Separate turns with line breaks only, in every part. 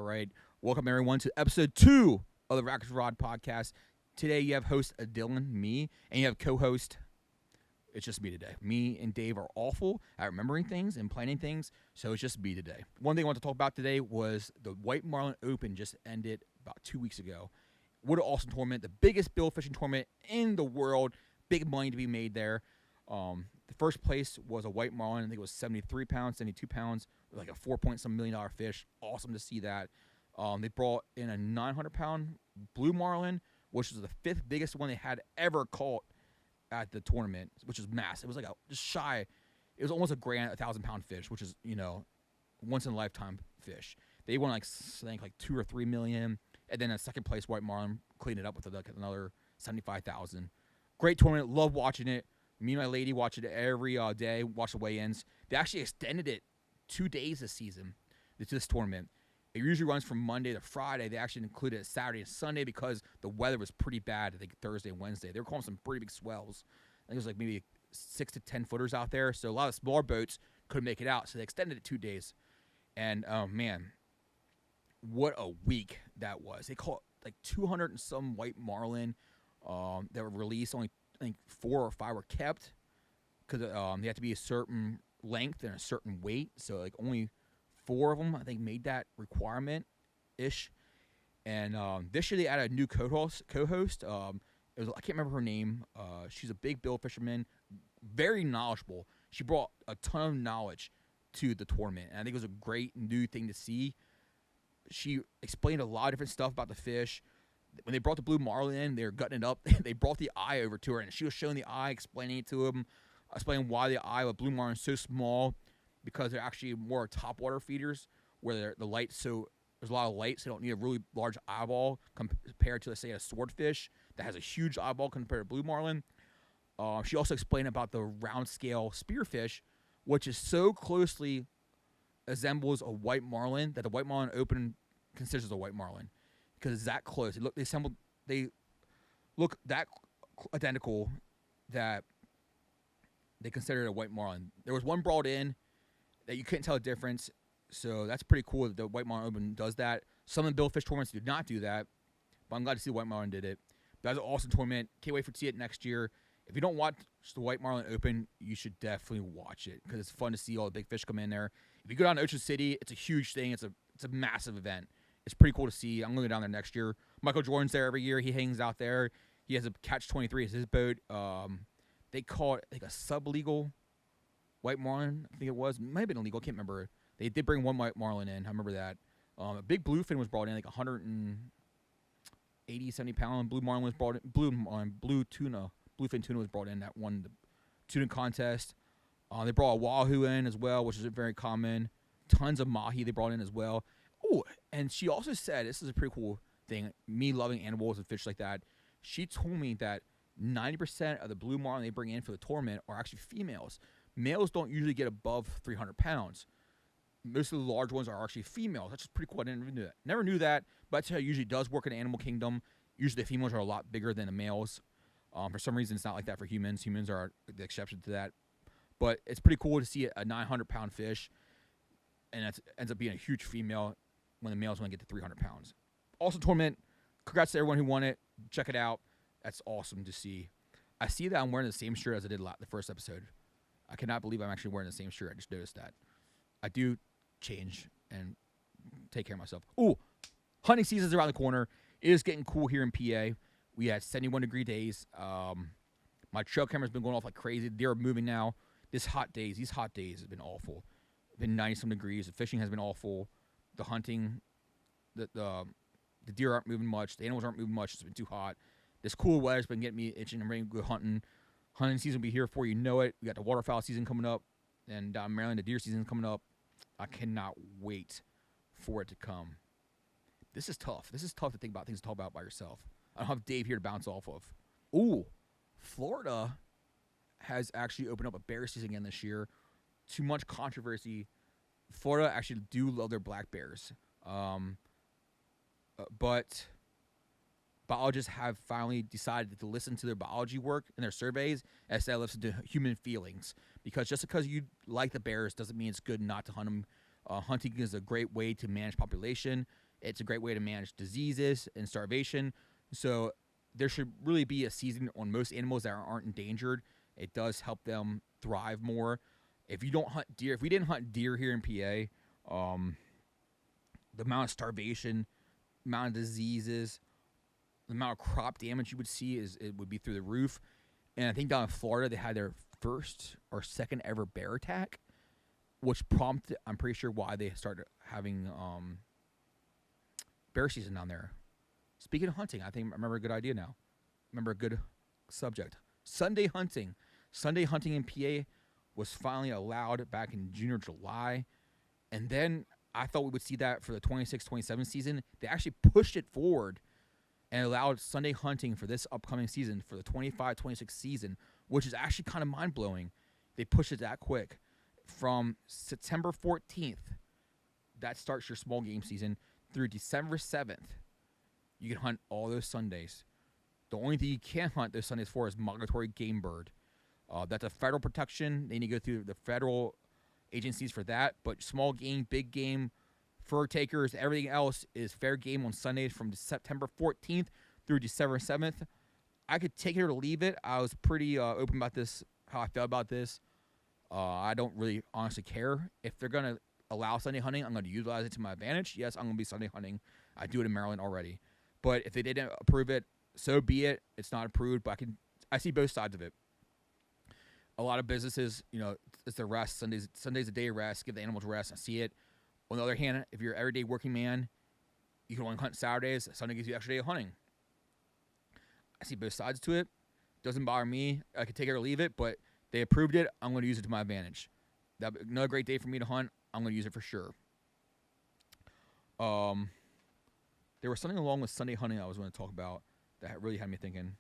right. Welcome, everyone, to episode 2 of the RACKS podcast. Today, you have host Dylan, me, and you have co-host. It's just me today. Me and Dave are awful at remembering things and planning things, so it's just me today. One thing I want to talk about today was the White Marlin Open just ended about 2 weeks ago. What an awesome tournament. The biggest bill fishing tournament in the world. Big money to be made there. The first place was a white marlin. I think it was 73 pounds, 72 pounds, like a $4-point-some million fish. Awesome to see that. They brought in a 900-pound blue marlin, which was the 5th biggest one they had ever caught at the tournament, which is massive. It was like just shy. It was almost a grand, 1,000-pound fish, which is, once-in-a-lifetime fish. They won, I think, like $2 or $3 million, and then a second-place white marlin cleaned it up with like another $75,000. Great tournament. Love watching it. Me and my lady watch it every day, watch the weigh-ins. They actually extended it 2 days this season, this tournament. It usually runs from Monday to Friday. They actually included it Saturday and Sunday because the weather was pretty bad, I think, Thursday and Wednesday. They were calling some pretty big swells. I think it was like maybe 6 to 10 footers out there, so a lot of smaller boats couldn't make it out, so they extended it 2 days. And, man, what a week that was. They caught like 200 and some white marlin that were released. Only I think 4 or 5 were kept because they had to be a certain length and a certain weight. So like only 4 of them, I think, made that requirement-ish. And this year they added a new co-host. I can't remember her name. She's a big bill fisherman, very knowledgeable. She brought a ton of knowledge to the tournament, and I think it was a great new thing to see. She explained a lot of different stuff about the fish. When they brought the blue marlin in, they were gutting it up. They brought the eye over to her, and she was showing the eye, explaining it to him, explaining why the eye of blue marlin is so small, because they're actually more topwater feeders, where the light, so there's a lot of light, so they don't need a really large eyeball compared to, let's say, a swordfish that has a huge eyeball compared to blue marlin. She also explained about the round scale spearfish, which is so closely resembles a white marlin that the White Marlin Open considers a white marlin. Because it's that close. They look that identical that they consider it a white marlin. There was one brought in that you couldn't tell the difference, so that's pretty cool that the White Marlin Open does that. Some of the billfish tournaments do not do that, but I'm glad to see the White Marlin did it. But that's an awesome tournament. Can't wait to see it next year. If you don't watch the White Marlin Open, you should definitely watch it because it's fun to see all the big fish come in there. If you go down to Ocean City, it's a huge thing. It's a massive event. It's pretty cool to see. I'm going to go down there next year. Michael Jordan's there every year. He hangs out there. He has a Catch 23 as his boat. They caught like a sublegal white marlin. I think it was. It might have been illegal. I can't remember. They did bring one white marlin in. I remember that. A big bluefin was brought in, like 180, 70 pound. Blue marlin was brought in. Bluefin tuna was brought in. That won the tuna contest. They brought a wahoo in as well, which is very common. Tons of mahi they brought in as well. Oh, and she also said, this is a pretty cool thing, me loving animals and fish like that, she told me that 90% of the blue marlin they bring in for the tournament are actually females. Males don't usually get above 300 pounds. Most of the large ones are actually females. That's just pretty cool. I never knew that, but that's how it usually does work in the animal kingdom. Usually the females are a lot bigger than the males. For some reason, it's not like that for humans. Humans are the exception to that. But it's pretty cool to see a 900-pound fish, and it ends up being a huge female when the males want to get to 300 pounds. Awesome tournament. Congrats to everyone who won it. Check it out. That's awesome to see. I see that I'm wearing the same shirt as I did the first episode. I cannot believe I'm actually wearing the same shirt. I just noticed that. I do change and take care of myself. Ooh, hunting season's around the corner. It is getting cool here in PA. We had 71-degree days. My trail camera's been going off like crazy. They're moving now. These hot days have been awful. It's been 90-some degrees. The fishing has been awful. The hunting, the deer aren't moving much. The animals aren't moving much. It's been too hot. This cool weather's been getting me itching. I'm ready to go hunting. Hunting season will be here before you know it. We got the waterfowl season coming up. And down in Maryland, the deer season's coming up. I cannot wait for it to come. This is tough. This is tough to think about, things to talk about by yourself. I don't have Dave here to bounce off of. Ooh, Florida has actually opened up a bear season again this year. Too much controversy. Florida actually do love their black bears. But biologists have finally decided to listen to their biology work and their surveys instead of listen to human feelings. Because just because you like the bears doesn't mean it's good not to hunt them. Hunting is a great way to manage population. It's a great way to manage diseases and starvation. So there should really be a season on most animals that aren't endangered. It does help them thrive more. If you don't hunt deer, if we didn't hunt deer here in PA, the amount of starvation, amount of diseases, the amount of crop damage you would see it would be through the roof. And I think down in Florida they had their first or second ever bear attack, which prompted, I'm pretty sure, why they started having bear season down there. Speaking of hunting, I remember a good idea now. Remember a good subject. Sunday hunting. Sunday hunting in PA was finally allowed back in June or July. And then I thought we would see that for the 26-27 season. They actually pushed it forward and allowed Sunday hunting for this upcoming season, for the 25-26 season, which is actually kind of mind-blowing. They pushed it that quick. From September 14th, that starts your small game season, through December 7th, you can hunt all those Sundays. The only thing you can't hunt those Sundays for is migratory game bird. That's a federal protection. They need to go through the federal agencies for that. But small game, big game, fur takers, everything else is fair game on Sundays from September 14th through December 7th. I could take it or leave it. I was pretty open about this, how I felt about this. I don't really honestly care. If they're going to allow Sunday hunting, I'm going to utilize it to my advantage. Yes, I'm going to be Sunday hunting. I do it in Maryland already. But if they didn't approve it, so be it. It's not approved, but I see both sides of it. A lot of businesses, it's their rest. Sunday's a day of rest. Give the animals rest. I see it. On the other hand, if you're an everyday working man, you can only hunt Saturdays. Sunday gives you an extra day of hunting. I see both sides to it. Doesn't bother me. I could take it or leave it, but they approved it. I'm going to use it to my advantage. That's another great day for me to hunt. I'm going to use it for sure. There was something along with Sunday hunting I was going to talk about that really had me thinking,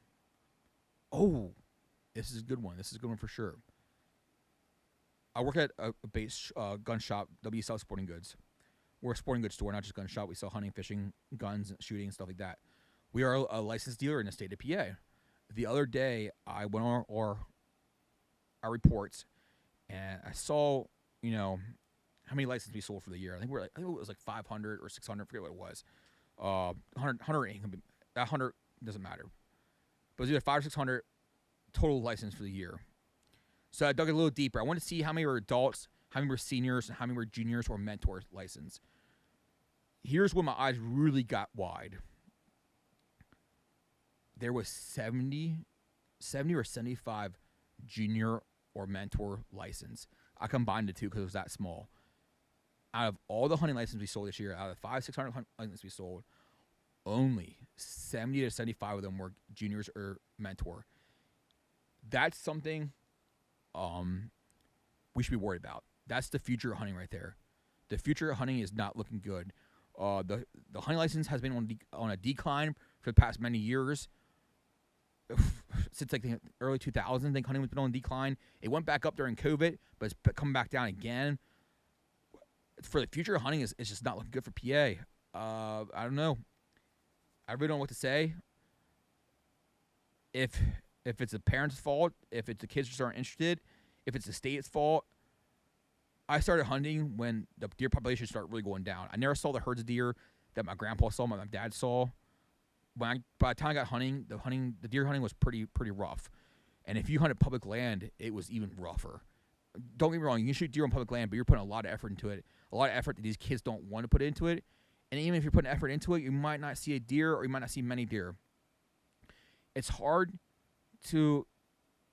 oh, this is a good one. This is a good one for sure. I work at a base gun shop, WSL Sporting Goods. We're a sporting goods store, not just gun shop. We sell hunting, fishing, guns, shooting, and stuff like that. We are a licensed dealer in the state of PA. The other day, I went on our reports, and I saw, how many licenses we sold for the year. I think it was like 500 or 600. I forget what it was. 100 ain't gonna be, that 100 doesn't matter. But it was either 500 or 600 total license for the year. So I dug a little deeper. I wanted to see how many were adults, how many were seniors, and how many were juniors or mentor license. Here's where my eyes really got wide. There was 70 or 75 junior or mentor license. I combined the two because it was that small. Out of all the hunting licenses we sold this year, out of 500-600 licenses we sold, only 70 to 75 of them were juniors or mentor. That's something we should be worried about. That's the future of hunting right there. The future of hunting is not looking good. The hunting license has been on a decline for the past many years. Since like the early 2000s, I think hunting has been on a decline. It went back up during COVID, but it's coming back down again. For the future of hunting, it's just not looking good for PA. I don't know. I really don't know what to say. If it's the parents' fault, if it's the kids just aren't interested, if it's the state's fault. I started hunting when the deer population started really going down. I never saw the herds of deer that my grandpa saw, my dad saw. By the time I got hunting, the deer hunting was pretty rough. And if you hunted public land, it was even rougher. Don't get me wrong, you can shoot deer on public land, but you're putting a lot of effort into it. A lot of effort that these kids don't want to put into it. And even if you're putting effort into it, you might not see a deer or you might not see many deer. It's hard to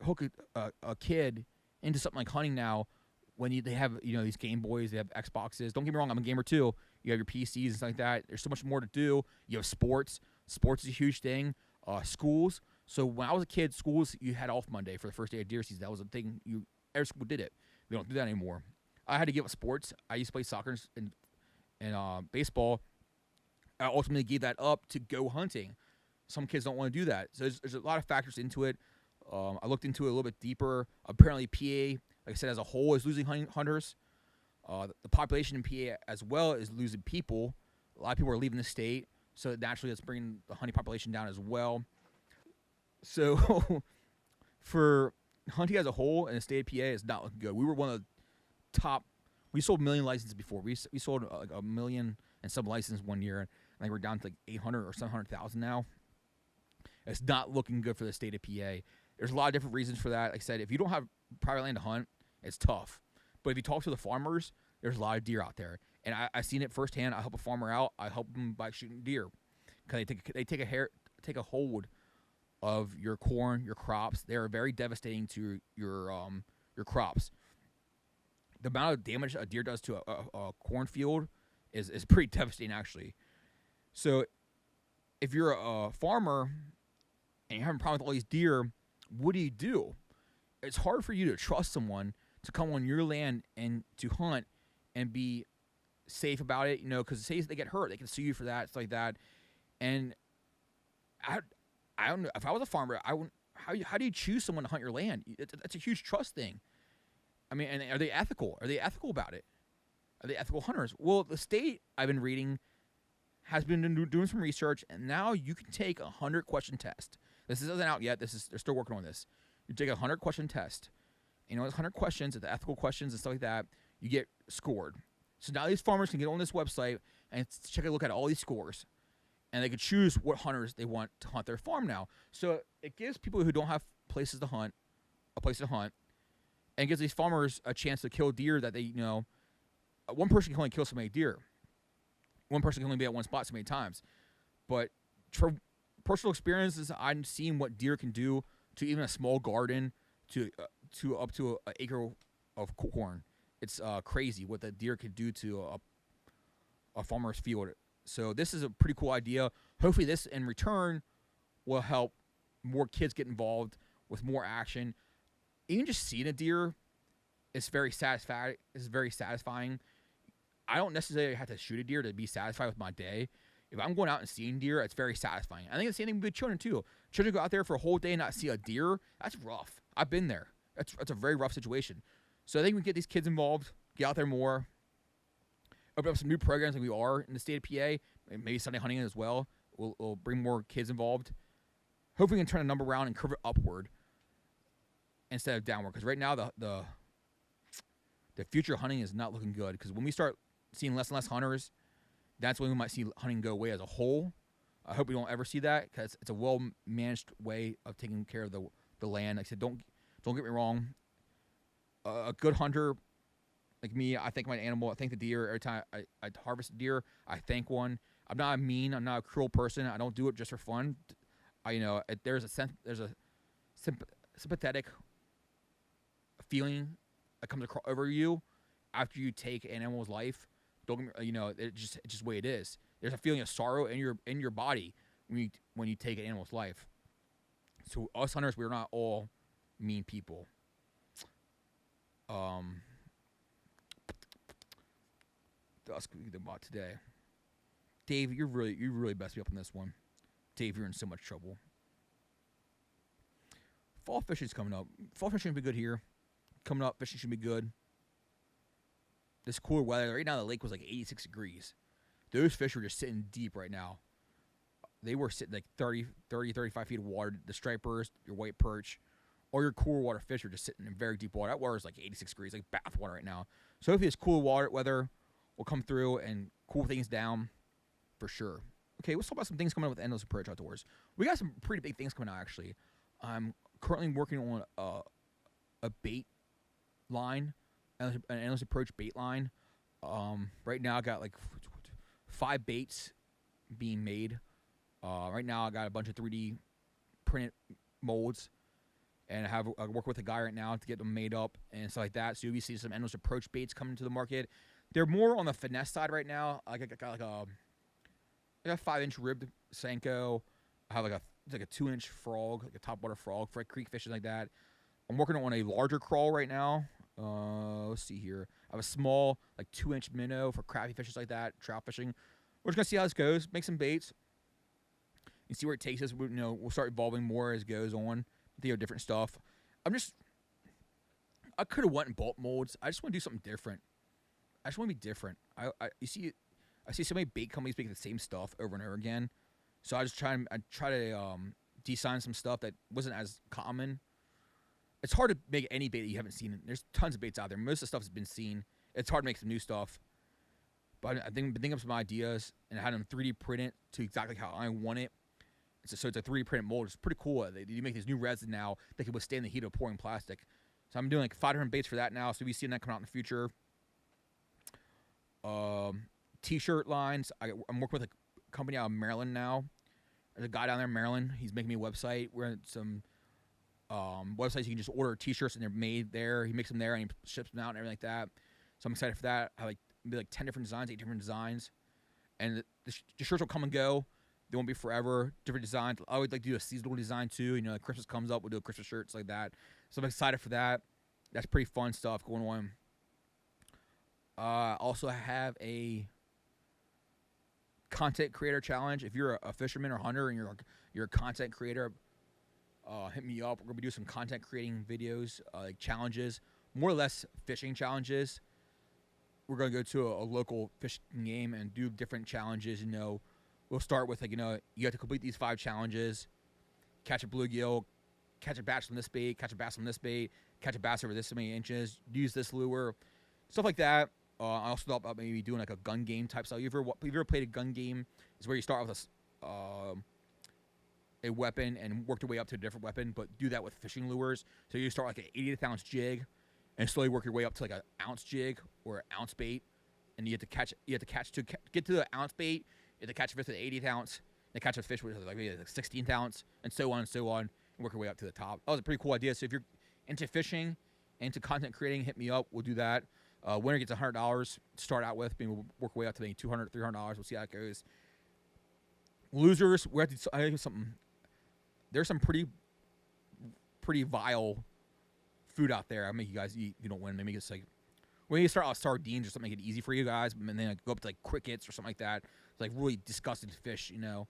hook a kid into something like hunting now when they have these Game Boys, they have Xboxes. Don't get me wrong, I'm a gamer too. You have your PCs and stuff like that. There's so much more to do. You have sports. Sports is a huge thing. Schools. So when I was a kid, schools, you had off Monday for the first day of deer season. That was a thing. Every school did it. We don't do that anymore. I had to give up sports. I used to play soccer and baseball. I ultimately gave that up to go hunting. Some kids don't want to do that. So there's a lot of factors into it. I looked into it a little bit deeper. Apparently PA, like I said, as a whole is losing hunters. The population in PA as well is losing people. A lot of people are leaving the state. So naturally that's bringing the hunting population down as well. So for hunting as a whole in the state of PA, it's not looking good. We were one of the top. We sold 1 million licenses before. We sold like 1 million and some licensed 1 year. I think we're down to like 800 or 700,000 now. It's not looking good for the state of PA. There's a lot of different reasons for that. Like I said, if you don't have private land to hunt, it's tough. But if you talk to the farmers, there's a lot of deer out there. And I've seen it firsthand. I help a farmer out. I help them by shooting deer. Because they take a hold of your corn, your crops. They are very devastating to your crops. The amount of damage a deer does to a cornfield is pretty devastating, actually. So if you're a farmer and you're having a problem with all these deer, what do? It's hard for you to trust someone to come on your land and to hunt and be safe about it, because say they get hurt, they can sue you for that, stuff like that. And I don't know. If I was a farmer, I wouldn't. How do you choose someone to hunt your land? That's a huge trust thing. I mean, and are they ethical? Are they ethical about it? Are they ethical hunters? Well, the state, I've been reading, has been doing some research, and now you can take a 100-question test. This isn't out yet. They're still working on this. You take a 100-question test. It's 100 questions, the ethical questions and stuff like that. You get scored. So now these farmers can get on this website and check a look at all these scores, and they can choose what hunters they want to hunt their farm now. So it gives people who don't have places to hunt a place to hunt, and gives these farmers a chance to kill deer that they one person can only kill so many deer. One person can only be at one spot so many times. But from personal experiences, I've seen what deer can do to even a small garden, to up to an acre of corn. It's crazy what the deer could do to a farmer's field. So this is a pretty cool idea. Hopefully this, in return, will help more kids get involved with more action. Even just seeing a deer is very satisfying. I don't necessarily have to shoot a deer to be satisfied with my day. If I'm going out and seeing deer, it's very satisfying. I think the same thing with children, too. Children go out there for a whole day and not see a deer. That's rough. I've been there. That's a very rough situation. So I think we get these kids involved, get out there more, open up some new programs like we are in the state of PA, maybe Sunday hunting as well. We'll bring more kids involved. Hopefully we can turn the number around and curve it upward instead of downward. Because right now the future hunting is not looking good. Because when we start seeing less and less hunters, that's when we might see hunting go away as a whole. I hope we don't ever see that, because it's a well-managed way of taking care of the land. Like I said, don't get me wrong. A good hunter like me, I thank my animal. I thank the deer every time I harvest a deer. I thank one. I'm not mean. I'm not a cruel person. I don't do it just for fun. There's a sympathetic feeling that comes over you after you take an animal's life. Don't get me, it's just the way it is. There's a feeling of sorrow in your body when you take an animal's life. So us hunters, we're not all mean people. That's about today. Dave, you really messed me up on this one. Dave, you're in so much trouble. Fall fishing's coming up. Fall fishing should be good here. Coming up, fishing should be good. This cooler weather. Right now, the lake was like 86 degrees. Those fish were just sitting deep right now. They were sitting like 30, 35 feet of water. The stripers, your white perch, all your cooler water fish are just sitting in very deep water. That water is like 86 degrees, like bath water right now. So hopefully this cool weather will come through and cool things down for sure. Okay, let's talk about some things coming up with Endless Approach Outdoors. We got some pretty big things coming out, actually. I'm currently working on a bait line, an Endless Approach bait line. Right now I got like 5 baits being made. Right now I got a bunch of 3D printed molds, and I work with a guy right now to get them made up and stuff like that. So you'll be seeing some Endless Approach baits coming to the market. They're more on the finesse side right now. I got a 5-inch ribbed Senko. I have like a 2-inch frog, like a topwater frog for creek fishing like that. I'm working on a larger crawl right now. Let's see here. I have a small, like 2-inch minnow for crappie fishes like that, trout fishing. We're just gonna see how this goes. Make some baits. And see where it takes us. We'll start evolving more as it goes on. Different stuff. I could have went in bulk molds. I just want to do something different. I just want to be different. I see so many bait companies making the same stuff over and over again. So I try to design some stuff that wasn't as common. It's hard to make any bait that you haven't seen. There's tons of baits out there. Most of the stuff has been seen. It's hard to make some new stuff. But I think I've been thinking of some ideas and had them 3D print it to exactly how I want it. So it's a 3D printed mold. It's pretty cool. You make these new resin now that can withstand the heat of pouring plastic. So I'm doing like 5 different baits for that now. So we'll be seeing that come out in the future. T-shirt lines. I'm working with a company out of Maryland now. There's a guy down there in Maryland. He's making me a website. We're at some websites you can just order T-shirts and they're made there. He makes them there and he ships them out and everything like that. So I'm excited for that. I like maybe like 10 different designs, 8 different designs, and the shirts will come and go. They won't be forever. Different designs. I would like to do a seasonal design too. You know, like Christmas comes up, we'll do a Christmas shirts like that. So I'm excited for that. That's pretty fun stuff going on. Also have a content creator challenge. If you're a fisherman or hunter and you're a content creator, hit me up. We're gonna be doing some content creating videos, like challenges, more or less fishing challenges. We're gonna go to a local fishing game and do different challenges. You know, we'll start with like, you know, you have to complete these 5 challenges: catch a bluegill, catch a bass on this bait, catch a bass on this bait, catch a bass over this many inches, use this lure, stuff like that. I also thought about maybe doing like a gun game type style. Have you ever played a gun game? It's where you start with a weapon and work your way up to a different weapon, but do that with fishing lures. So you start like an 80th ounce jig and slowly work your way up to like an ounce jig or an ounce bait, and you have to get to the ounce bait. You have to catch a fish with an 80th ounce, and catch a fish with like maybe like 16th ounce, and so on and so on, and work your way up to the top. That was a pretty cool idea. So if you're into fishing, into content creating, hit me up. We'll do that. Winner gets $100 to start out with. Maybe we'll work our way up to maybe $200, $300. We'll see how it goes. Losers, we have to. I think something. There's some pretty vile food out there. I make you guys eat. You don't win. Maybe it's like when you start out with sardines or something, make it easy for you guys, and then go up to like crickets or something like that. It's like really disgusting fish. You know,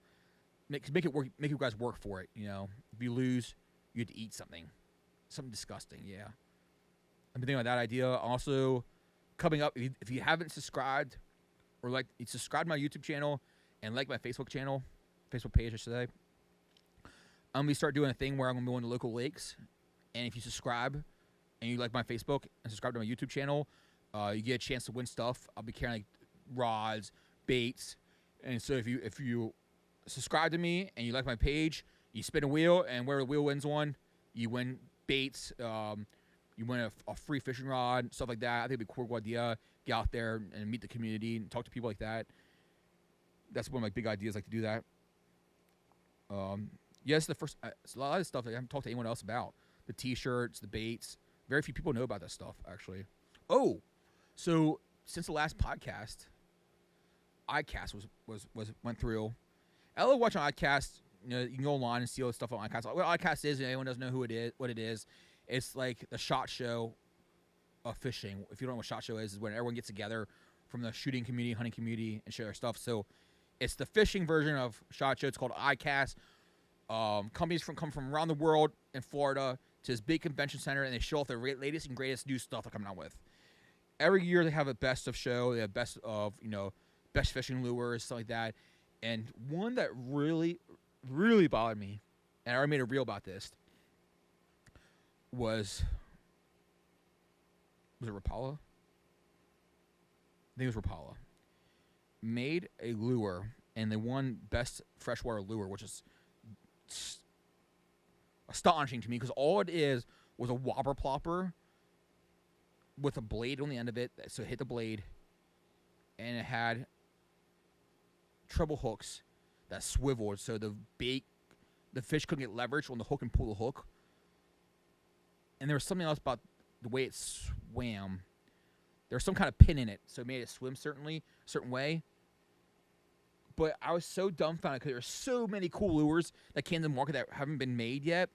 make it work. Make you guys work for it. You know, if you lose, you have to eat something disgusting. Yeah, I've been thinking about that idea. Also, coming up, if you haven't subscribed or subscribe to my YouTube channel and like my Facebook page, I should say. I'm going to start doing a thing where I'm going to be going to local lakes, and if you subscribe and you like my Facebook and subscribe to my YouTube channel, you get a chance to win stuff. I'll be carrying like rods, baits, and so if you subscribe to me and you like my page, you spin a wheel, and where the wheel wins one, you win baits. You win a free fishing rod, stuff like that. I think it'd be a cool idea. Get out there and meet the community and talk to people like that. That's one of my big ideas, like to do that. Yes, the first. It's a lot of stuff that I haven't talked to anyone else about. The T-shirts, the baits. Very few people know about that stuff, actually. Oh, so since the last podcast, iCast went through. I love watching iCast. You know, you can go online and see all the stuff on iCast. What iCast is, anyone doesn't know what it is. It's like the SHOT Show of fishing. If you don't know what SHOT Show is when everyone gets together from the shooting community, hunting community, and share their stuff. So it's the fishing version of SHOT Show. It's called iCast. Companies come from around the world in Florida to this big convention center, and they show off their latest and greatest new stuff they're coming out with. Every year they have a best of show. They have best of, best fishing lures, stuff like that. And one that really, really bothered me, and I already made a reel about this, was it Rapala? I think it was Rapala. Made a lure, and they won best freshwater lure, which is astonishing to me because all it is was a whopper plopper with a blade on the end of it, so it hit the blade, and it had treble hooks that swiveled, so the fish couldn't get leverage on the hook and pull the hook. And there was something else about the way it swam. There was some kind of pin in it, so it made it swim a certain way. But I was so dumbfounded because there were so many cool lures that came to the market that haven't been made yet.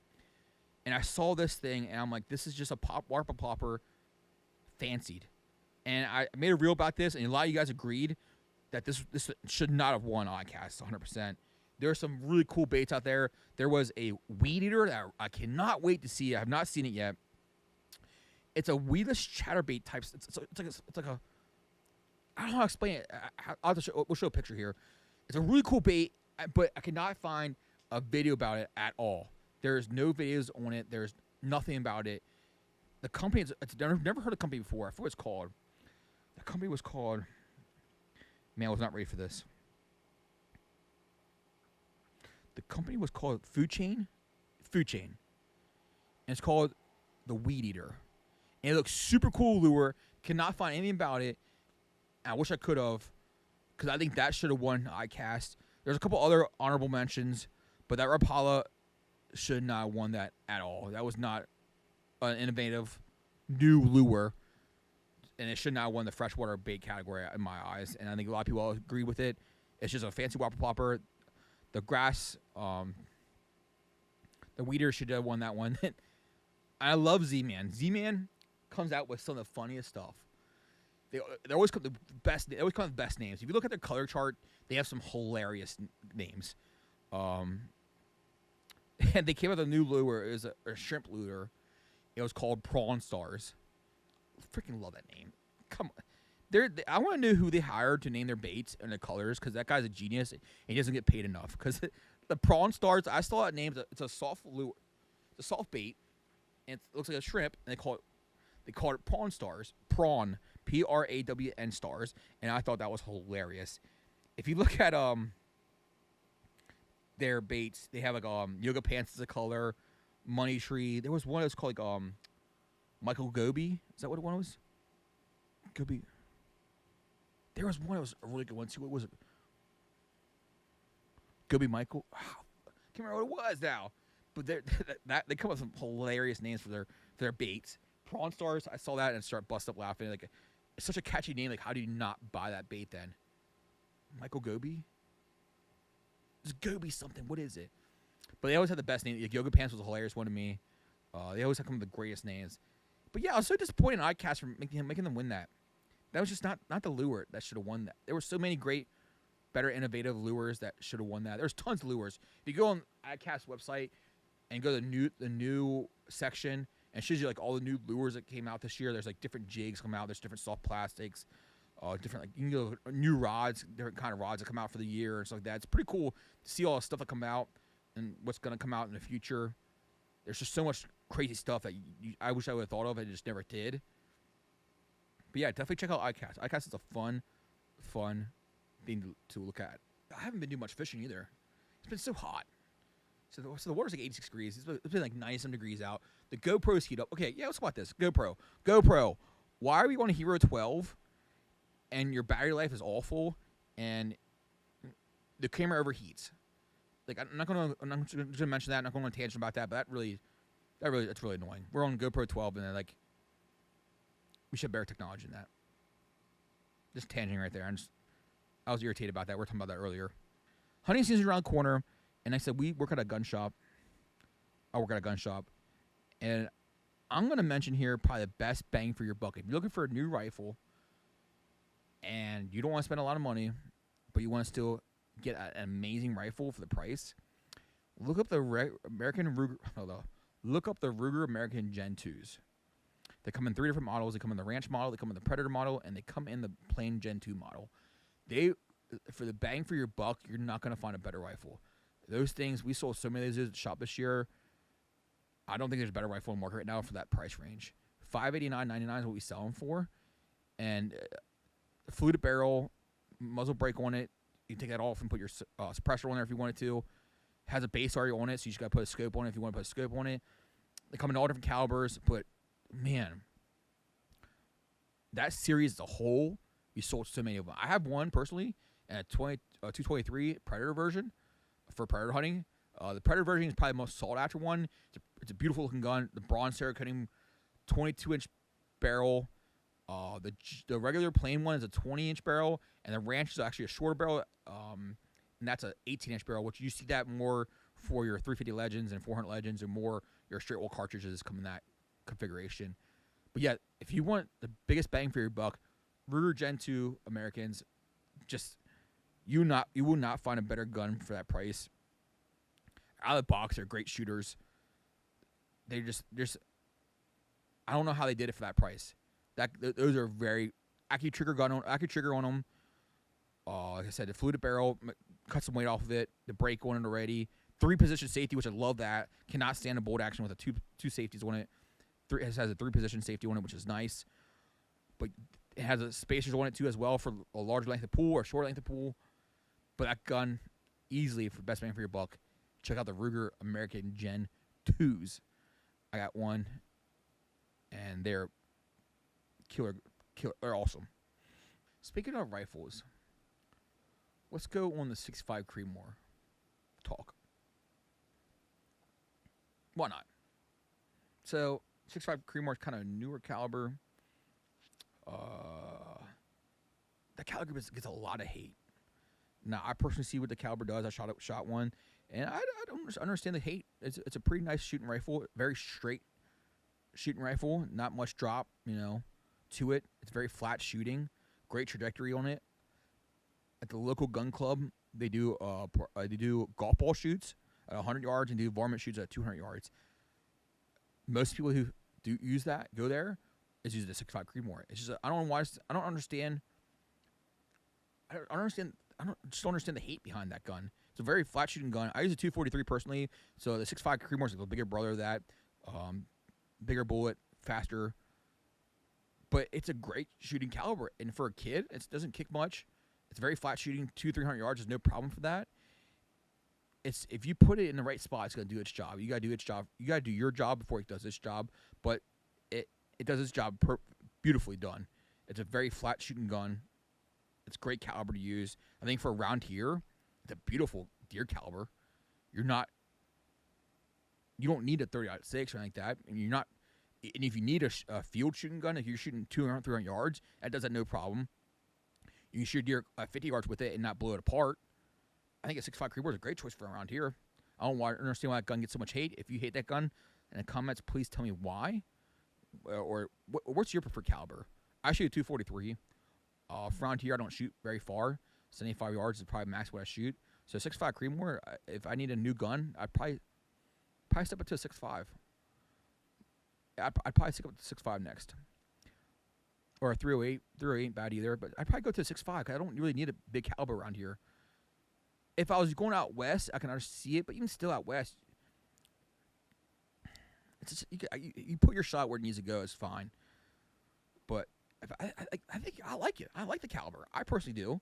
And I saw this thing, and I'm like, this is just a whopper plopper fancied. And I made a reel about this, and a lot of you guys agreed that this should not have won iCast 100%. There are some really cool baits out there. There was a weed eater that I cannot wait to see. I have not seen it yet. It's a weedless chatterbait type. It's like a. I don't know how to explain it. We'll show a picture here. It's a really cool bait, but I cannot find a video about it at all. There's no videos on it. There's nothing about it. The company I've never heard of the company before. I forget what it's called. The company was called. Man, I was not ready for this. The company was called Food Chain. And it's called the Weed Eater. And it looks super cool lure. Cannot find anything about it. And I wish I could have, because I think that should have won ICAST. There's a couple other honorable mentions, but that Rapala should not have won that at all. That was not an innovative new lure, and it should not have won the freshwater bait category in my eyes. And I think a lot of people agree with it. It's just a fancy whopper plopper. The grass, the weeder should have won that one. I love Z-Man. Z-Man comes out with some of the funniest stuff. They always come the best. They always come with the best names. If you look at their color chart, they have some hilarious names. And they came out with a new lure. It was a shrimp lure. It was called Prawn Stars. Freaking love that name. Come on. I want to know who they hired to name their baits and their colors, because that guy's a genius and he doesn't get paid enough. Because the Prawn Stars, I saw that name. It's a soft lure. It's a soft bait, and it looks like a shrimp, and they call it Prawn Stars. Prawn. Prawn stars, and I thought that was hilarious. If you look at their baits, they have like yoga pants as a color, money tree. There was one that was called like Michael Goby. Is that what one was? Goby. There was one that was a really good one too. What was it? Goby Michael. Oh, can't remember what it was now. But they come up with some hilarious names for their baits. Prawn Stars. I saw that and start busting up laughing. Like, it's such a catchy name. Like, how do you not buy that bait then? Michael Goby? It's Goby something. What is it? But they always had the best name. Like, Yoga Pants was a hilarious one to me. They always have some of the greatest names. But yeah, I was so disappointed in ICAST for making them win that. That was just not the lure that should have won that. There were so many great, better, innovative lures that should have won that. There's tons of lures. If you go on ICAST website and go to the new section, and it shows you like all the new lures that came out this year. There's like different jigs come out. There's different soft plastics, different like you can go new rods, different kind of rods that come out for the year and stuff like that. It's pretty cool to see all the stuff that come out and what's going to come out in the future. There's just so much crazy stuff that I wish I would have thought of and just never did. But yeah, definitely check out ICAST. ICAST is a fun thing to look at. I haven't been doing much fishing either. It's been so hot. So the water's like 86 degrees. It's been like 90-some degrees out. The GoPro's heat up. Okay, yeah, let's talk about this. GoPro. Why are we on a Hero 12 and your battery life is awful and the camera overheats? Like, I'm just gonna mention that. I'm not going on a tangent about that, but that's really annoying. We're on GoPro 12 and they're like, we should have better technology than that. Just tangent right there. I was irritated about that. We were talking about that earlier. Hunting season's around the corner. And I said, we work at a gun shop. I work at a gun shop. And I'm going to mention here probably the best bang for your buck. If you're looking for a new rifle and you don't want to spend a lot of money, but you want to still get an amazing rifle for the price, look up the Ruger American Gen 2s. They come in 3 different models. They come in the Ranch model, they come in the Predator model, and they come in the plain Gen 2 model. For the bang for your buck, you're not going to find a better rifle. Those things, we sold so many of those at the shop this year. I don't think there's a better rifle in the market right now for that price range. $589.99 is what we sell them for. And fluted barrel, muzzle brake on it. You can take that off and put your suppressor on there if you wanted to. Has a base already on it, so you just got to put a scope on it if you want to put a scope on it. They come in all different calibers, but, man, that series as a whole, we sold so many of them. I have one, personally, and a 223 Predator version. For predator hunting, the Predator version is probably the most sought after one. It's a beautiful looking gun. The bronze Cerakoting 22-inch barrel. The regular plain one is a 20-inch barrel, and the Ranch is actually a shorter barrel, and that's an 18-inch barrel, which you see that more for your 350 Legends and 400 Legends, or more your straight old cartridges come in that configuration. But yeah, if you want the biggest bang for your buck, Ruger Gen 2 Americans, just you will not find a better gun for that price. Out of the box, they're great shooters. They just I don't know how they did it for that price. Those are very accurate trigger on them. Like I said, the fluted barrel, cut some weight off of it. The brake on it already. 3-position safety, which I love that. Cannot stand a bolt action with two safeties on it. It has a 3-position safety on it, which is nice. But It has a spacers on it too as well for a large length of pool or short length of pool. But that gun, easily for best bang for your buck. Check out the Ruger American Gen 2s. I got one, and they're killer. They're awesome. Speaking of rifles, let's go on the 6.5 Creedmoor talk. Why not? So, 6.5 Creedmoor is kind of a newer caliber. That caliber gets a lot of hate. Now, I personally see what the caliber does. I shot one, and I don't understand the hate. It's a pretty nice shooting rifle, very straight shooting rifle, not much drop, to it. It's very flat shooting, great trajectory on it. At the local gun club, they do golf ball shoots at 100 yards and do varmint shoots at 200 yards. Most people who do use that go there is using the 6.5 Creedmoor. It's just I don't understand the hate behind that gun. It's a very flat shooting gun. I use a 243 personally, so the 6.5 Creedmoor is the bigger brother of that. Bigger bullet, faster. But it's a great shooting caliber, and for a kid, it doesn't kick much. It's very flat shooting, 200-300 yards. There's no problem for that. If you put it in the right spot, it's going to do its job. You got to do its job. You got to do your job before it does its job. But it does its job beautifully done. It's a very flat shooting gun. It's a great caliber to use. I think for around here, it's a beautiful deer caliber. You don't need a 30-06 or anything like that, and you're not. And if you need a field shooting gun, if you're shooting 200, 300 yards, that does that no problem. You can shoot deer at 50 yards with it and not blow it apart. I think a 6.5 Creedmoor is a great choice for around here. I don't understand why that gun gets so much hate. If you hate that gun in the comments, please tell me why. Or what's your preferred caliber? I shoot a 243. Around here, I don't shoot very far. 75 yards is probably max what I shoot. So 6.5 Creedmoor, if I need a new gun, I'd probably step up to a 6.5. I'd probably stick up to 6.5 next. Or a 308. 308 ain't bad either, but I'd probably go to a 6.5 because I don't really need a big caliber around here. If I was going out west, I can see it, but even still out west, it's just, you put your shot where it needs to go, it's fine. But I think I like it. I like the caliber. I personally do.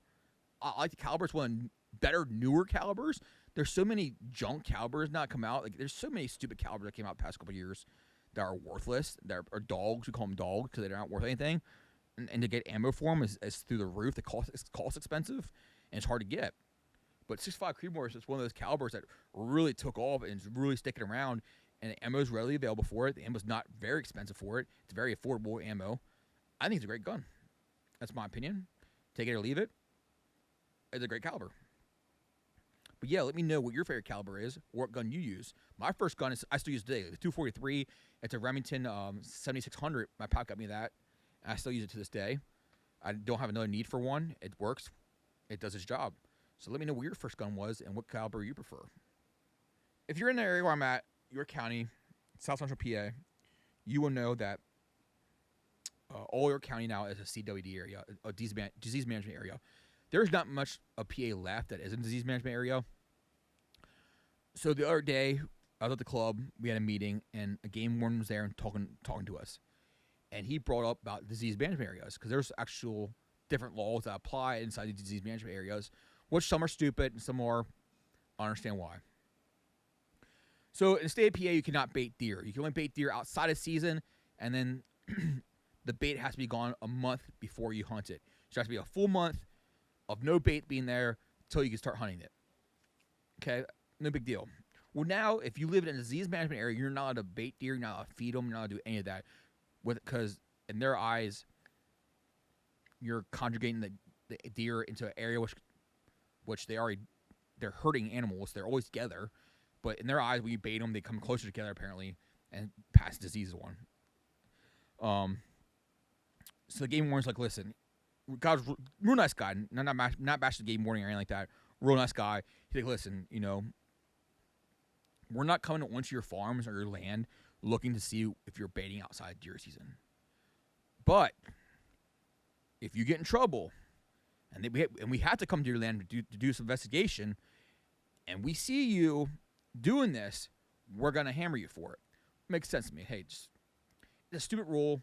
I like the caliber. It's one of the better, newer calibers. There's so many junk calibers not come out. There's so many stupid calibers that came out the past couple of years that are worthless. That are dogs. We call them dogs because they're not worth anything. And to get ammo for them is through the roof. It's cost expensive, and it's hard to get. But 6.5 Creedmoor is just one of those calibers that really took off and is really sticking around. And the ammo is readily available for it. The ammo is not very expensive for it. It's very affordable ammo. I think it's a great gun. That's my opinion. Take it or leave it. It's a great caliber. But yeah, let me know what your favorite caliber is or what gun you use. My first gun I still use today. It's a 243. It's a Remington 7600. My pop got me that. And I still use it to this day. I don't have another need for one. It works. It does its job. So let me know what your first gun was and what caliber you prefer. If you're in the area where I'm at, York County, South Central PA, you will know that all York County now is a CWD area, a disease management area. There's not much of PA left that isn't a disease management area. So the other day, I was at the club, we had a meeting, and a game warden was there and talking to us. And he brought up about disease management areas because there's actual different laws that apply inside the disease management areas, which some are stupid and some are, I understand why. So in the state of PA, you cannot bait deer. You can only bait deer outside of season, and then the bait has to be gone a month before you hunt it. So it has to be a full month of no bait being there until you can start hunting it. Okay? No big deal. Well, now, if you live in a disease management area, you're not allowed to bait deer, you're not allowed to feed them, you're not allowed to do any of that. Because in their eyes, you're conjugating the deer into an area which they're hurting animals. They're always together. But in their eyes, when you bait them, they come closer together, apparently, and pass diseases on. So the game warden's like, listen, God's real nice guy, not bashing the game warden or anything like that. Real nice guy. He's like, listen, we're not coming onto your farms or your land looking to see if you're baiting outside deer season. But if you get in trouble, and we have to come to your land to do some investigation, and we see you doing this, we're going to hammer you for it. Makes sense to me. Hey, just a stupid rule.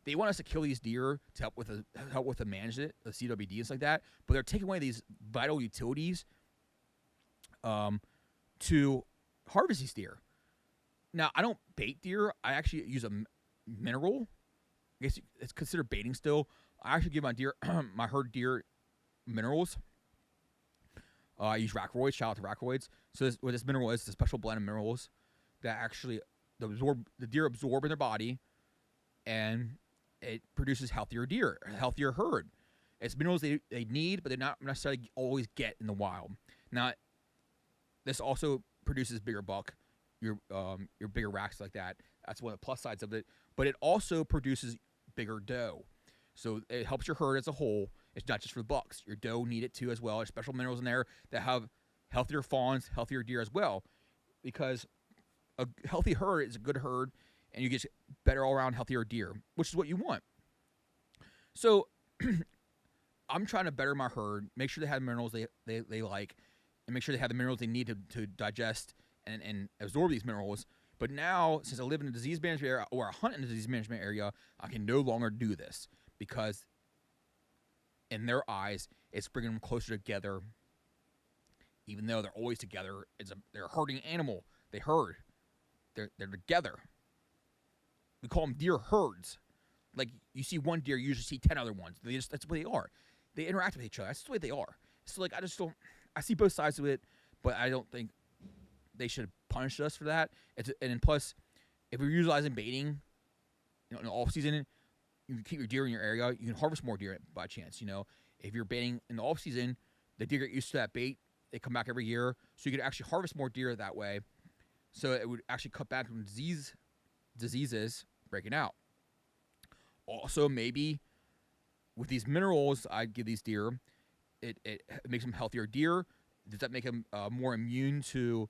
they want us to kill these deer to help with the management, the CWD and stuff like that. But they're taking away these vital utilities to harvest these deer. Now, I don't bait deer. I actually use a mineral. I guess it's considered baiting still. I actually give my deer, my herd deer, minerals. I use Rackoids. Shout out to Rackoids. So what this mineral is a special blend of minerals that actually the deer absorb in their body, and it produces healthier deer, a healthier herd. It's minerals they need, but they're not necessarily always get in the wild. Now, this also produces bigger buck, your bigger racks like that. That's one of the plus sides of it. But it also produces bigger doe. So it helps your herd as a whole. It's not just for the bucks. Your doe need it too as well. There's special minerals in there that have healthier fawns, healthier deer as well. Because a healthy herd is a good herd, and you get better all-around healthier deer, which is what you want. So I'm trying to better my herd, make sure they have the minerals they like, and make sure they have the minerals they need to digest and absorb these minerals. But now, since I live in a disease management area, or I hunt in a disease management area, I can no longer do this, because in their eyes, it's bringing them closer together. Even though they're always together, they're a herding animal. They herd. They're together. We call them deer herds. Like, you see one deer, you usually see 10 other ones. That's what they are. They interact with each other. That's the way they are. So, like, I see both sides of it, but I don't think they should punish us for that. And then plus, if we're utilizing baiting, in the off season, you can keep your deer in your area. You can harvest more deer by chance. If you're baiting in the off season, the deer get used to that bait. They come back every year, so you could actually harvest more deer that way. So it would actually cut back on diseases breaking out. Also, maybe with these minerals I give these deer, it makes them healthier deer. Does that make them more immune to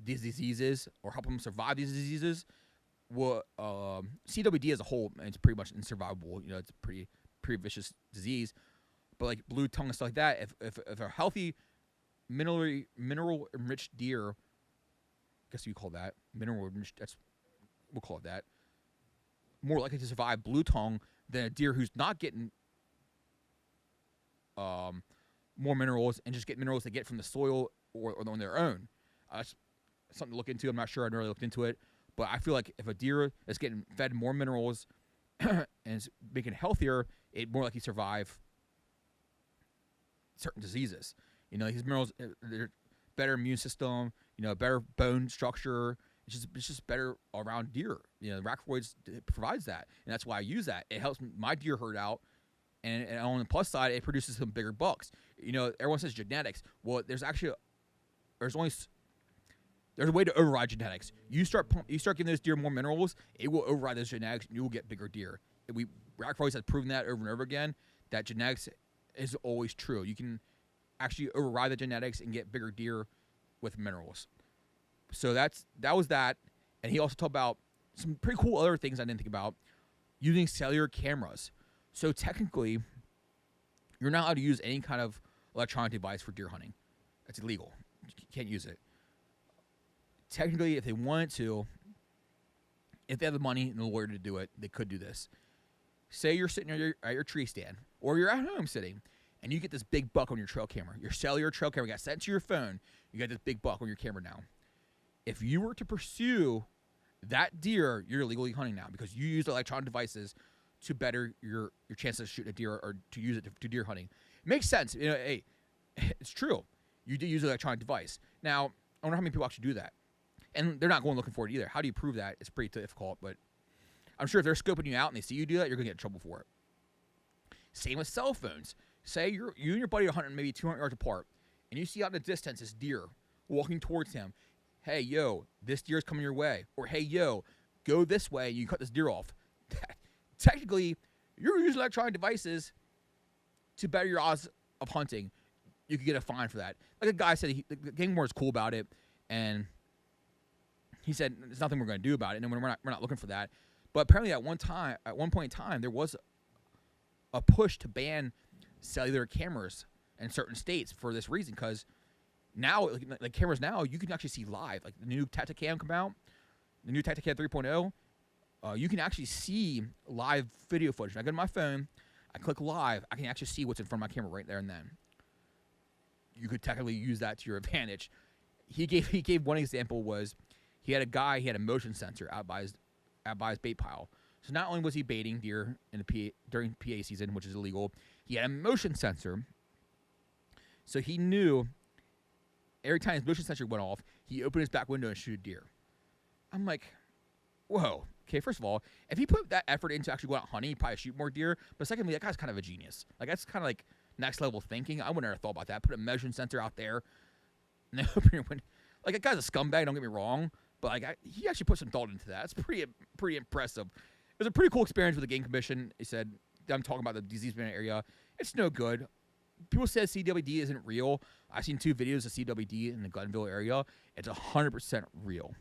these diseases, or help them survive these diseases? Well, CWD as a whole, it's pretty much insurvivable. It's a pretty vicious disease. But like blue tongue and stuff like that, if a healthy mineral enriched deer, I guess you call that mineral enriched. We'll call it that. More likely to survive blue tongue than a deer who's not getting more minerals and just get minerals they get from the soil or on their own. That's something to look into. I'm not sure. I never really looked into it. But I feel like if a deer is getting fed more minerals and is making it healthier, it more likely survive certain diseases. These minerals, they're better immune system, better bone structure. It's just better all around deer. Rackoids provides that, and that's why I use that. It helps my deer herd out, and on the plus side, it produces some bigger bucks. Everyone says genetics. Well, there's a way to override genetics. You start giving those deer more minerals, it will override those genetics, and you will get bigger deer. Rackoids has proven that over and over again, that genetics is always true. You can actually override the genetics and get bigger deer with minerals. So that was that. And he also talked about some pretty cool other things I didn't think about, using cellular cameras. So technically, you're not allowed to use any kind of electronic device for deer hunting. That's illegal. You can't use it. Technically, if they wanted to, if they have the money and the lawyer to do it, they could do this. Say you're sitting at your tree stand, or you're at home sitting, and you get this big buck on your trail camera. Your cellular trail camera got sent to your phone. You got this big buck on your camera now. If you were to pursue that deer, you're illegally hunting now, because you used electronic devices to better your chances of shooting a deer, or to use it to deer hunting. It makes sense. Hey, it's true. You did use an electronic device. Now, I wonder how many people actually do that. And they're not going looking for it either. How do you prove that? It's pretty difficult, but I'm sure if they're scoping you out and they see you do that, you're going to get in trouble for it. Same with cell phones. Say you and your buddy are hunting maybe 200 yards apart, and you see out in the distance this deer walking towards him. Hey, yo, this deer's coming your way. Or, hey, yo, go this way, and you cut this deer off. Technically, you're using electronic devices to better your odds of hunting. You could get a fine for that. Like a guy said, the game warden's cool about it, and he said there's nothing we're going to do about it, and we're not looking for that. But apparently at one point in time, there was a push to ban cellular cameras in certain states for this reason, because now, like cameras now, you can actually see live. Like the new Tacticam come out, the new Tacticam 3.0, you can actually see live video footage. I go to my phone, I click live, I can actually see what's in front of my camera right there and then. You could technically use that to your advantage. He gave one example was he had a motion sensor out by his bait pile. So not only was he baiting deer during PA season, which is illegal, he had a motion sensor. So he knew every time his motion sensor went off, he opened his back window and shoot a deer. I'm like, whoa. Okay, first of all, if he put that effort into actually going out hunting, he'd probably shoot more deer. But secondly, that guy's kind of a genius. Like, that's kind of like next level thinking. I would never have thought about that. Put a motion sensor out there. No, like, that guy's a scumbag, don't get me wrong. But like, he actually put some thought into that. It's pretty impressive. It was a pretty cool experience with the Game Commission. He said, I'm talking about the disease management area. It's no good. People said CWD isn't real. I've seen 2 videos of CWD in the Glenville area. It's 100% real.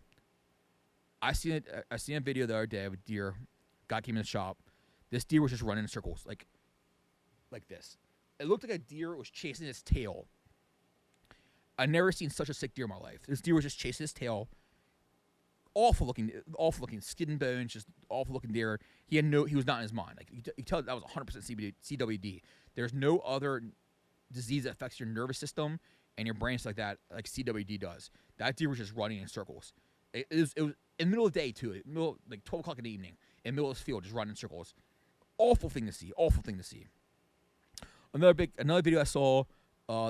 I seen a video the other day of a deer. Guy came in the shop. This deer was just running in circles, like this. It looked like a deer was chasing its tail. I've never seen such a sick deer in my life. This deer was just chasing his tail. Awful looking skin and bones, just awful looking deer. He was not in his mind. Like, you tell that was 100% CWD. There's no other disease that affects your nervous system and your brain like that, like CWD does. That deer was just running in circles. It was in the middle of the day too, like 12 o'clock in the evening, in the middle of this field, just running in circles. Awful thing to see. Awful thing to see. Another video I saw.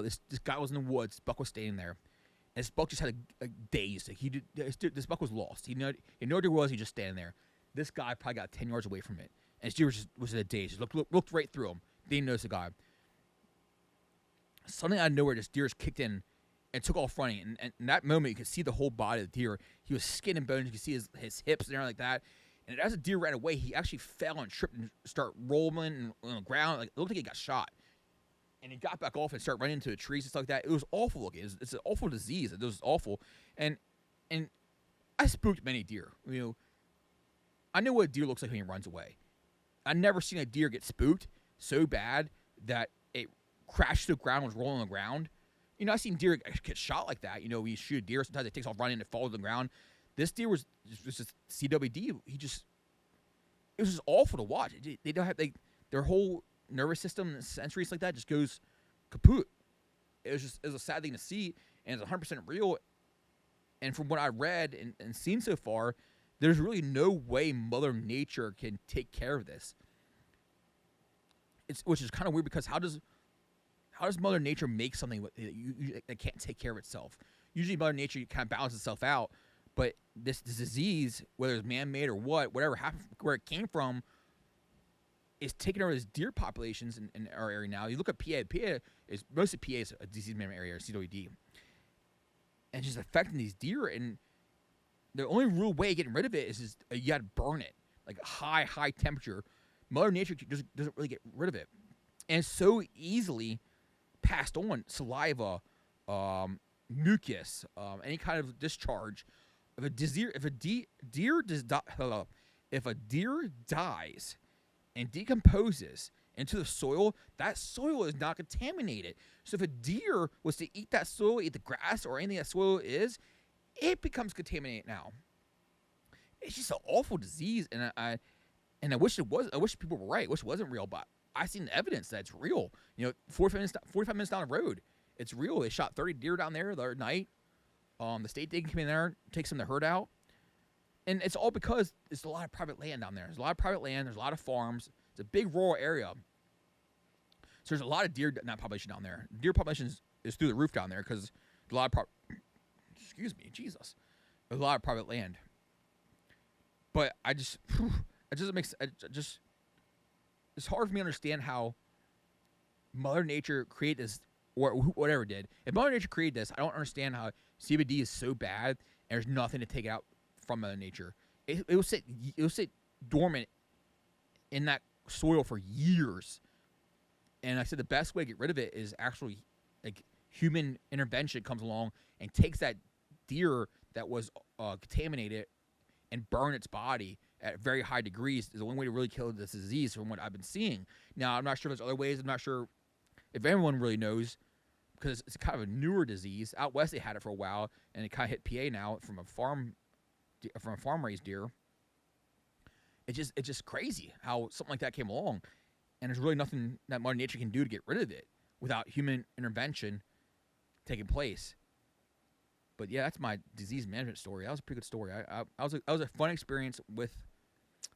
This guy was in the woods. Buck was standing there. And this buck just had a daze. Like, this buck was lost. He knew where he was. He just standing there. This guy probably got 10 yards away from it. And this deer was in a daze. Just looked right through him. Didn't notice the guy. Suddenly out of nowhere, this deer just kicked in and took off running. And in that moment, you could see the whole body of the deer. He was skin and bones. You could see his hips and everything like that. And as the deer ran away, he actually fell and tripped and started rolling on the ground. Like, it looked like he got shot. And he got back off and started running into the trees and stuff like that. It was awful looking. It's an awful disease. It was awful. And I spooked many deer. You know, I know what a deer looks like when he runs away. I've never seen a deer get spooked so bad that it crashed to the ground and was rolling on the ground. You know, I've seen deer get shot like that. You know, we shoot a deer. Sometimes it takes off running and it falls on the ground. This deer was just CWD. It was just awful to watch. They don't have their whole nervous system and sensories like that just goes kaput. It was a sad thing to see, and it's 100% real. And from what I read and seen so far, there's really no way Mother Nature can take care of this. Which is kind of weird, because how does Mother Nature make something that can't take care of itself? Usually Mother Nature kind of balances itself out, but this disease, whether it's man-made or whatever happened, where it came from, is taking over these deer populations in our area now. You look at PA. Most of PA is a disease management area, or CWD. And it's just affecting these deer. And the only real way of getting rid of it is you got to burn it. Like, high temperature. Mother Nature doesn't really get rid of it. And it's so easily passed on. Saliva, mucus, any kind of discharge. If a deer dies and decomposes into the soil, that soil is not contaminated. So if a deer was to eat that soil, eat the grass or anything that soil is, it becomes contaminated now. It's just an awful disease, and I wish it was. I wish people were right. I wish it wasn't real, but I've seen the evidence that it's real. You know, 45 minutes down the road, it's real. They shot 30 deer down there the other night. The state did come in there, take some of the herd out. And it's all because there's a lot of private land down there. There's a lot of private land. There's a lot of farms. It's a big rural area. So there's a lot of deer population down there. Deer population is through the roof down there because there's a lot of excuse me, Jesus. There's a lot of private land. But it's hard for me to understand how Mother Nature created this, or whatever it did. If Mother Nature created this, I don't understand how CBD is so bad and there's nothing to take it out from Mother Nature. It will sit dormant in that soil for years. And like I said, the best way to get rid of it is actually like human intervention comes along and takes that deer that was contaminated and burn its body at very high degrees. Is the only way to really kill this disease from what I've been seeing. Now, I'm not sure if there's other ways. I'm not sure if anyone really knows, because it's kind of a newer disease. Out west, they had it for a while, and it kind of hit PA now from a farm-raised deer. it's just crazy how something like that came along, and there's really nothing that Mother Nature can do to get rid of it without human intervention taking place. But yeah, that's my disease management story. That was a pretty good story. I was a fun experience with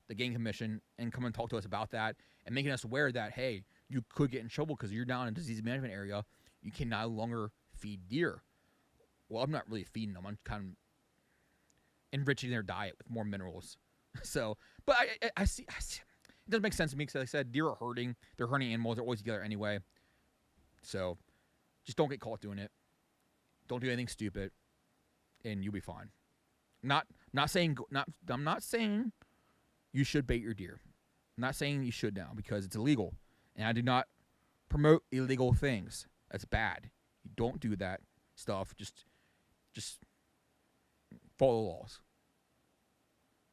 the Game Commission and come and talk to us about that and making us aware that, hey, you could get in trouble because you're down in a disease management area. You can no longer feed deer. Well, I'm not really feeding them. I'm kind of enriching their diet with more minerals. So, but I see. It doesn't make sense to me because, like I said, deer are herding. They're herding animals. They're always together anyway. So, just don't get caught doing it. Don't do anything stupid, and you'll be fine. I'm not saying you should bait your deer. I'm not saying you should now because it's illegal, and I do not promote illegal things. That's bad. You don't do that stuff. Just follow the laws.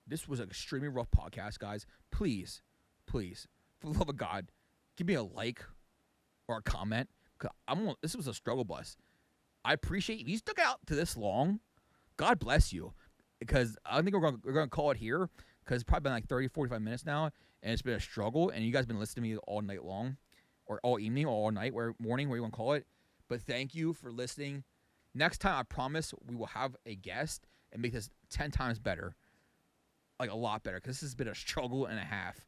This was an extremely rough podcast, guys. Please, for the love of God, give me a like or a comment. This was a struggle bus. I appreciate if you stuck out to this long. God bless you, because I think we're gonna call it here because it's probably been like 30, 45 minutes now, and it's been a struggle. And you guys have been listening to me all night long, or all evening, or all night, or morning, where you want to call it. But thank you for listening. Next time, I promise we will have a guest and make this 10 times better. Like a lot better, because this has been a struggle and a half.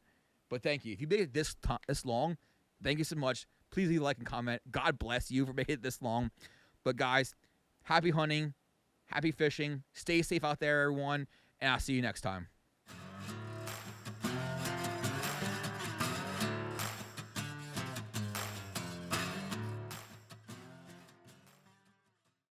But thank you. If you made it this long, thank you so much. Please leave a like and comment. God bless you for making it this long. But guys, happy hunting, happy fishing. Stay safe out there, everyone. And I'll see you next time.